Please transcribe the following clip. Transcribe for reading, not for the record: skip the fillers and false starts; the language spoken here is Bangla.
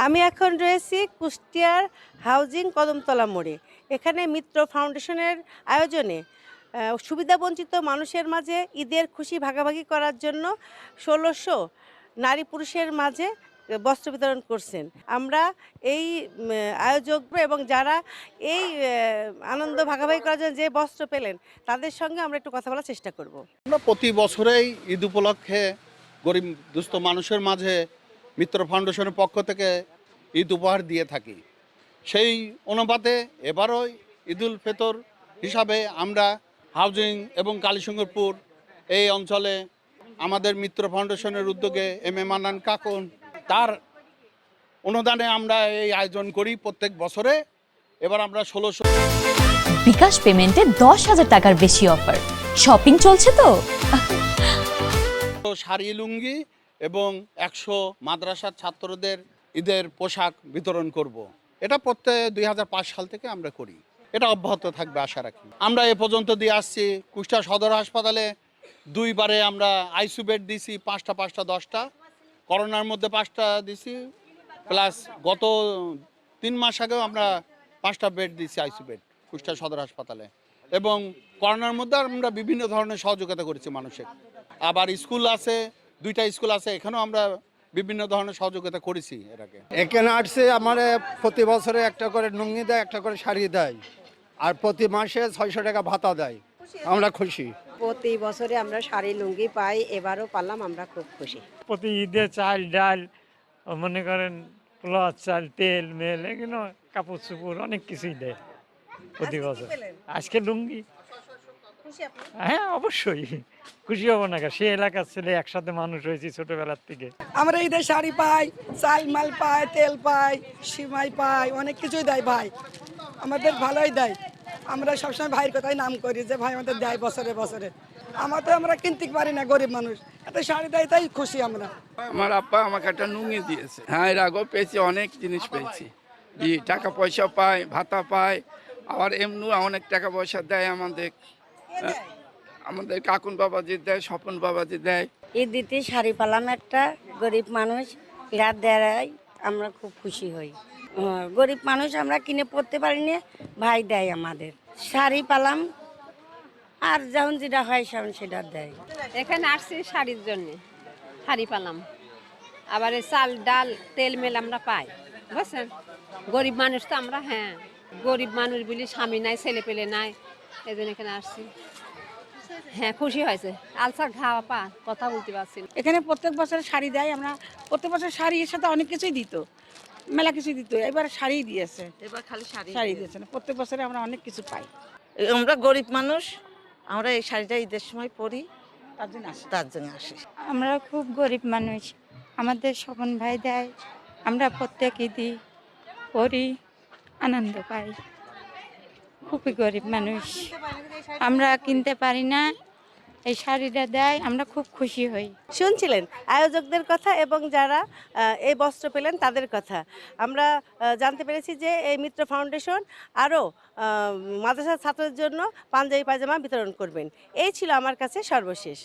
আমি এখন রয়েছি কুষ্টিয়ার হাউজিং কদমতলা মোড়ে। এখানে মিত্র ফাউন্ডেশনের আয়োজনে সুবিধাবঞ্চিত মানুষের মাঝে ঈদের খুশি ভাগাভাগি করার জন্য ১৬০০ নারী পুরুষের মাঝে বস্ত্র বিতরণ করছেন। আমরা এই আয়োজক এবং যারা এই আনন্দ ভাগাভাগি করার জন্য যে বস্ত্র পেলেন তাদের সঙ্গে আমরা একটু কথা বলার চেষ্টা করব। আমরা প্রতি বছরেই ঈদ উপলক্ষে গরিব দুস্থ মানুষের মাঝে মিত্র ফাউন্ডেশনের পক্ষ থেকে ঈদ উপহার দিয়ে থাকি। সেই অনুপাতে এবারও ঈদুল ফিতর হিসাবে আমরা হাউজিং এবং কালীসঙ্গরপুর এই অঞ্চলে আমাদের মিত্র ফাউন্ডেশনের উদ্যোগে এম মান্নান কাকুন তার অনুদানে আমরা এই আয়োজন করি প্রত্যেক বছরে। এবার আমরা ১৬০০ বিকাশ পেমেন্টে ১০,০০০ টাকার বেশি অফার। শপিং চলছে তো। শাড়ি লুঙ্গি এবং ১০০ মাদ্রাসার ছাত্রদের ঈদের পোশাক বিতরণ করব। এটা প্রত্যেক ২০০৫ সাল থেকে আমরা করি, এটা অব্যাহত থাকবে আশা রাখি। আমরা এ পর্যন্ত দিয়ে আসছি কুষ্টিয়া সদর হাসপাতালে ২বারে আমরা আইসিইউ বেড দিছি, ৫টা ১০টা, করোনার মধ্যে 5টা দিছি, প্লাস গত ৩ মাস আগেও আমরা 5টা বেড দিছি আইসিইউ বেড কুষ্টিয়া সদর হাসপাতালে। এবং করোনার মধ্যে আমরা বিভিন্ন ধরনের সহযোগিতা করেছি মানুষের। আবার স্কুল আছে, 2টা স্কুল আছে, এখানেও আমরা বিভিন্ন ধরনের সহযোগিতা করেছি এর আগে। এখানে আসছে আমার প্রতি বছরে একটা করে লুঙ্গি দেয়, একটা করে শাড়ি দেয়, আর প্রতি মাসে ৬০০ টাকা ভাতা দেয়। আমরা খুশি। প্রতি বছরে আমরা শাড়ি লুঙ্গি পাই, এবারও পারলাম, আমরা খুব খুশি। প্রতি ঈদে চাল ডাল, মনে করেন পোলাও চাল, তেল মেল, এগুলো কাপড় চোপড় অনেক কিছুই দেয় প্রতি বছর। আজকে লুঙ্গি, হ্যাঁ অবশ্যই খুশি হবো না, সে এলাকার ছেলে, একসাথে মানুষ হয়েছি ছোটবেলার থেকে। আমরা ঈদের শাড়ি পাই, চাল মাল পাই, তেল পাই, সিমাই পাই, অনেক কিছুই দেয় ভাই, আমাদের ভালোই দেয়। আমরা সবসময় ভাইয়ের কথাই নাম করি যে ভাই আমাদের দেয় বছরে বছরে। আমরা কিনতে পারি না, গরিব মানুষ, এত শাড়ি দেয়, তাই খুশি আমরা। আমার আব্বা আমাকে একটা লুঙ্গি দিয়েছে। হ্যাঁ, এর আগেও পেয়েছি, অনেক জিনিস পেয়েছি, জি, টাকা পয়সা পাই, ভাতা পাই, আবার এমনি অনেক টাকা পয়সা দেয় আমাদের কাকুন বাবাজি দেয়, স্বপন বাবাজি দেয়। ঈদ দিতে শাড়ি পেলাম, একটা গরিব মানুষ এরা দেয়, আমরা খুব খুশি হই। গরিব মানুষ আমরা কিনে পড়তে পারি না, ভাই দেয় আমাদের। শাড়ি পেলাম, আর যখন যেটা হয় সেটা দেয়। এখানে আসছি শাড়ির জন্য, শাড়ি পেলাম, আবার চাল ডাল তেল মেল আমরা পাই, বুঝছেন। গরিব মানুষ তো আমরা, হ্যাঁ গরিব মানুষ বলি, স্বামী নাই, ছেলে পেলে নাই, এই জন্য এখানে আসছি। হ্যাঁ খুশি হয়েছে, আলসার খাওয়া পা কথা বলতে পারছি। এখানে প্রত্যেক বছর শাড়ি দেয়, আমরা প্রত্যেক বছর শাড়ির সাথে অনেক কিছুই দিত, মেলা কিছুই দিত, এবার শাড়ি দিয়েছে, এবার খালি শাড়ি দিয়েছে না, প্রত্যেক বছরে আমরা অনেক কিছু পাই। আমরা গরিব মানুষ, আমরা এই শাড়িটা ঈদের সময় পরি, তার জন্য আসি। আমরা খুব গরিব মানুষ, আমাদের স্বপন ভাই দেয়, আমরা প্রত্যেক ঈদই পরি, আনন্দ পাই। খুবই গরিব মানুষ, আমরা কিনতে পারি না, এই শাড়িটা দেয়, আমরা খুব খুশি হই। শুনছিলেন আয়োজকদের কথা এবং যারা এই বস্ত্র পেলেন তাদের কথা। আমরা জানতে পেরেছি যে এই মিত্র ফাউন্ডেশন আরও মাদ্রাসার ছাত্রদের জন্য পাঞ্জাবি পায়জামা বিতরণ করবেন। এই ছিল আমার কাছে সর্বশেষ।